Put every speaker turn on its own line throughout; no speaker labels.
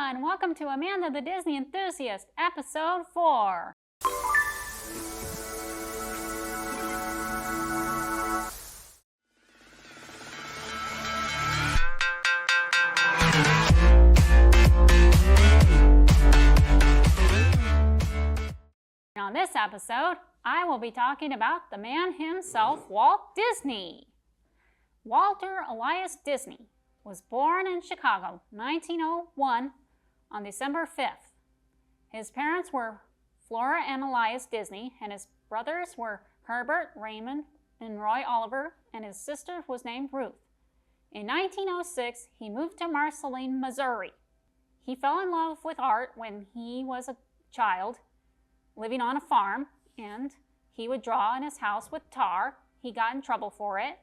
everyone! Welcome to Amanda the Disney Enthusiast, Episode 4. On this episode, I will be talking about the man himself, Walt Disney. Walter Elias Disney was born in Chicago, 1901, on December 5th. His parents were Flora and Elias Disney, and his brothers were Herbert, Raymond, and Roy Oliver, and his sister was named Ruth. In 1906, he moved to Marceline, Missouri. He fell in love with art when he was a child, living on a farm, and he would draw in his house with tar. He got in trouble for it,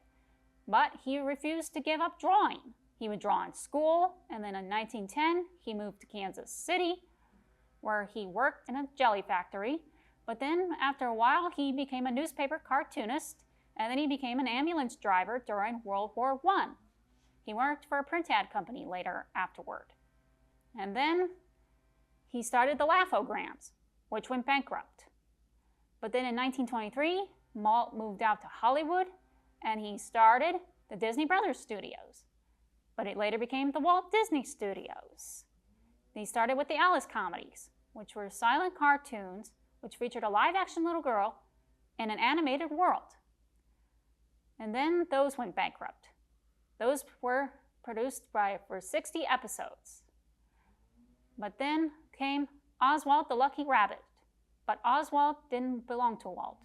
but he refused to give up drawing. He would draw in school, and then in 1910, he moved to Kansas City, where he worked in a jelly factory. But then, after a while, he became a newspaper cartoonist, and then he became an ambulance driver during World War I. He worked for a print ad company later afterward. And then he started the Laugh-O-Grams, which went bankrupt. But then in 1923, Walt moved out to Hollywood, and he started the Disney Brothers Studios. But it later became the Walt Disney Studios. He started with the Alice comedies, which were silent cartoons which featured a live-action little girl in an animated world. And then those went bankrupt. Those were produced for 60 episodes. But then came Oswald the Lucky Rabbit. But Oswald didn't belong to Walt.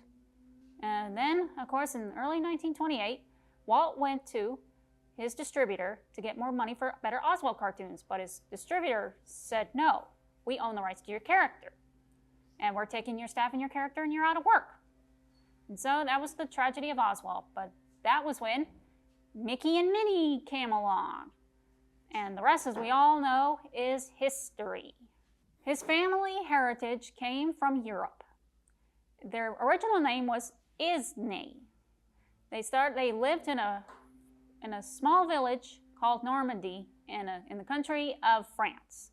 And then, of course, in early 1928, Walt went to his distributor to get more money for better Oswald cartoons, but his distributor said, no, we own the rights to your character, and we're taking your staff and your character, and you're out of work. And so that was the tragedy of Oswald, but that was when Mickey and Minnie came along. And the rest, as we all know, is history. His family heritage came from Europe. Their original name was Isney. They lived in a small village called Normandy in the country of France.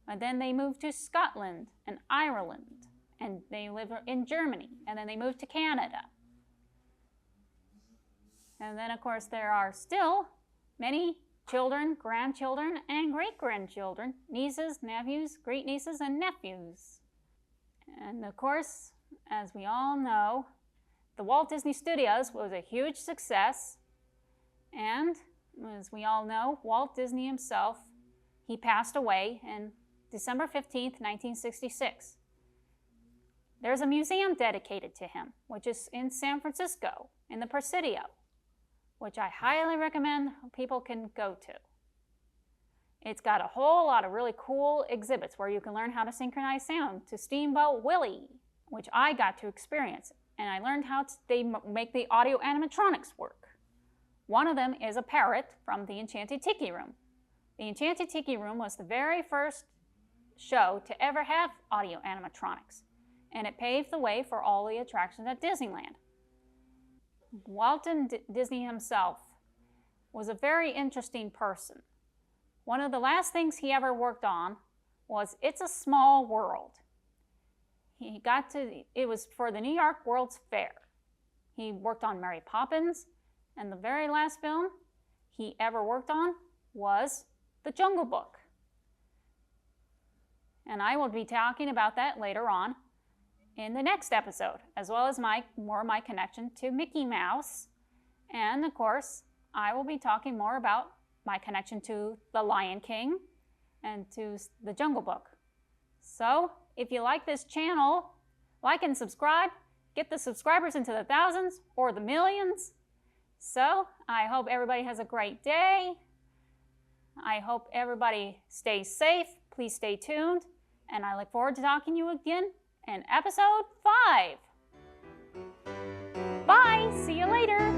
And then they moved to Scotland and Ireland, and they live in Germany, and then they moved to Canada. And then, of course, there are still many children, grandchildren, and great-grandchildren, nieces, nephews, great-nieces, and nephews. And, of course, as we all know, the Walt Disney Studios was a huge success. And, as we all know, Walt Disney himself, he passed away on December 15th, 1966. There's a museum dedicated to him, which is in San Francisco, in the Presidio, which I highly recommend people can go to. It's got a whole lot of really cool exhibits where you can learn how to synchronize sound to Steamboat Willie, which I got to experience, and I learned how they make the audio animatronics work. One of them is a parrot from the Enchanted Tiki Room. The Enchanted Tiki Room was the very first show to ever have audio animatronics, and it paved the way for all the attractions at Disneyland. Walt Disney himself was a very interesting person. One of the last things he ever worked on was It's a Small World. It was for the New York World's Fair. He worked on Mary Poppins, and the very last film he ever worked on was The Jungle Book. And I will be talking about that later on in the next episode, as well as my connection to Mickey Mouse. And of course, I will be talking more about my connection to The Lion King and to The Jungle Book. So, if you like this channel, like and subscribe, get the subscribers into the thousands or the millions. So, I hope everybody has a great day. I hope everybody stays safe. Please stay tuned. And I look forward to talking to you again in episode 5. Bye! See you later!